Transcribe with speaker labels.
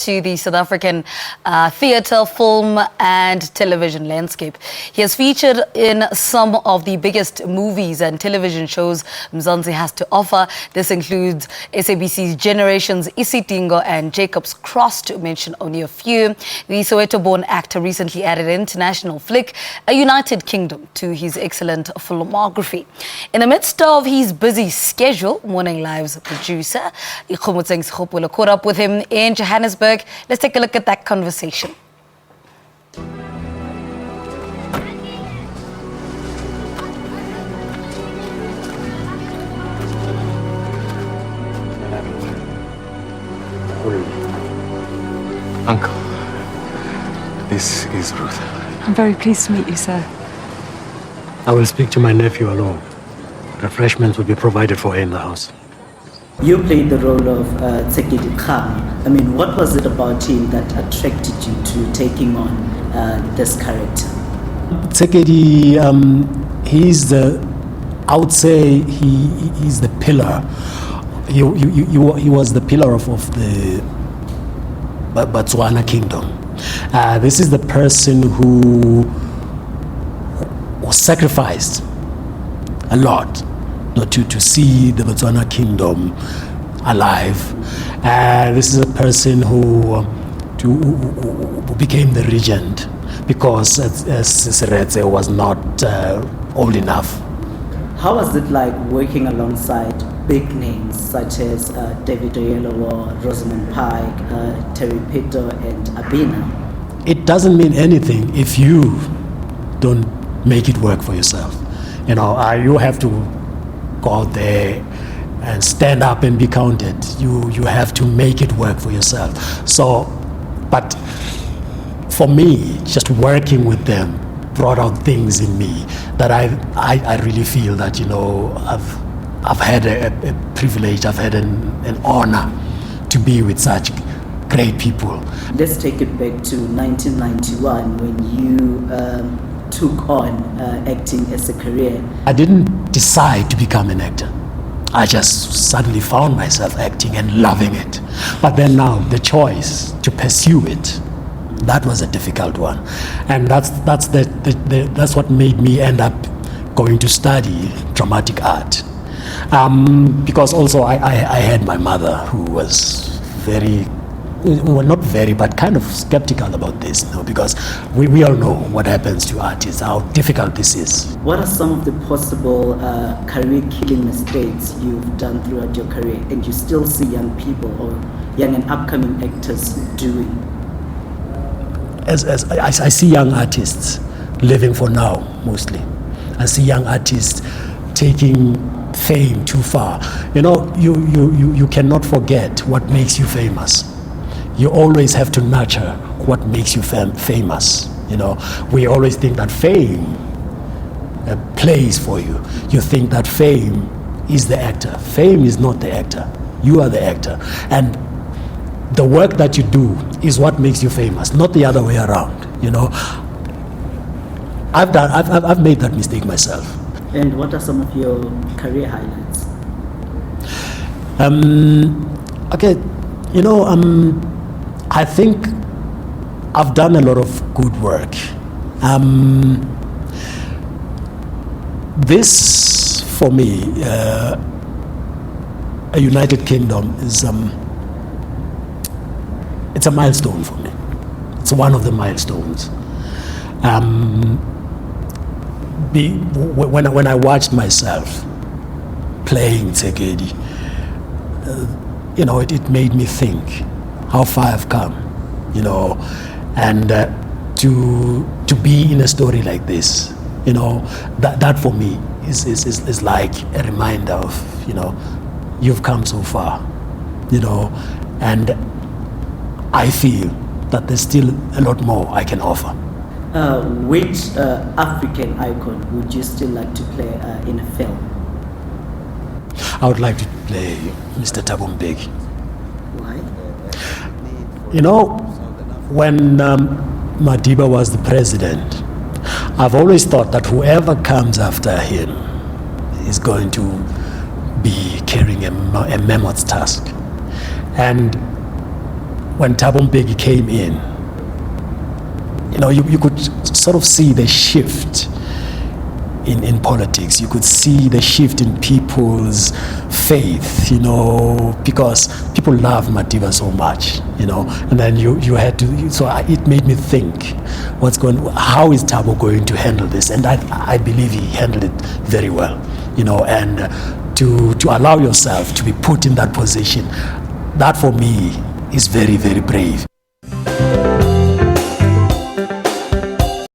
Speaker 1: to the South African theatre, film and television landscape. He has featured in some of the biggest movies and television shows Mzansi has to offer. This includes SABC's Generations, Isidingo and Jacob's Cross, to mention only a few. The Soweto-born actor recently added an international flick, A United Kingdom, to his excellent filmography. In the midst of his busy schedule, Morning Live's producer Mzansi caught up with him in Johannesburg. Let's take a look at that conversation.
Speaker 2: Uncle, this is Ruth.
Speaker 3: I'm very pleased to meet you, sir.
Speaker 4: I will speak to my nephew alone. Refreshments will be provided for her in the house.
Speaker 5: You played the role of Tsekedi Kham. I mean, what was it about him that attracted you to taking on this character?
Speaker 4: Tsekedi, he's the pillar. He was the pillar of the Botswana kingdom. This is the person who was sacrificed a lot to see the Botswana kingdom alive. This is a person who became the regent because Seretse was not old enough.
Speaker 5: How was it like working alongside big names such as David Oyelowo, Rosamund Pike, Terry Pitto and Abina?
Speaker 4: It doesn't mean anything if you don't make it work for yourself. You know, you have to go out there and stand up and be counted. You have to make it work for yourself. So, but for me, just working with them brought out things in me that I really feel that, you know, I've had a privilege, I've had an honor to be with such great people.
Speaker 5: Let's take it back to 1991 when you took on acting as a career.
Speaker 4: I didn't decide to become an actor. I just suddenly found myself acting and loving it. But then now the choice to pursue it, that was a difficult one. And that's what made me end up going to study dramatic art. Because also I had my mother who was not very, but kind of skeptical about this, you know, because we all know what happens to artists, how difficult this is.
Speaker 5: What are some of the possible career-killing mistakes you've done throughout your career and you still see young people or young and upcoming actors doing?
Speaker 4: As I see young artists living for now, mostly. I see young artists taking fame too far. You know, you cannot forget what makes you famous. You always have to nurture what makes you famous. You know, we always think that fame plays for you. You think that fame is the actor. Fame is not the actor. You are the actor. And the work that you do is what makes you famous, not the other way around. You know, I've made that mistake myself.
Speaker 5: And what are some of your career highlights?
Speaker 4: Okay, you know, I think I've done a lot of good work. This, for me, A United Kingdom is it's a milestone for me. It's one of the milestones. When I watched myself playing Tsekedi, you know, it made me think how far I've come, you know, and to be in a story like this, you know, that for me is like a reminder of, you know, you've come so far, you know, and I feel that there's still a lot more I can offer.
Speaker 5: Which African icon would you still like to play in a film?
Speaker 4: I would like to play Mr. Thabo Mbeki.
Speaker 5: Why?
Speaker 4: You know, when Madiba was the president, I've always thought that whoever comes after him is going to be carrying a mammoth task. And when Thabo Mbeki came in, you could sort of see the shift in politics. You could see the shift in people's faith, because people love Madiba so much, and then you had to, it made me think, how is Thabo going to handle this? And I believe he handled it very well, and to allow yourself to be put in that position, that for me is very, very brave.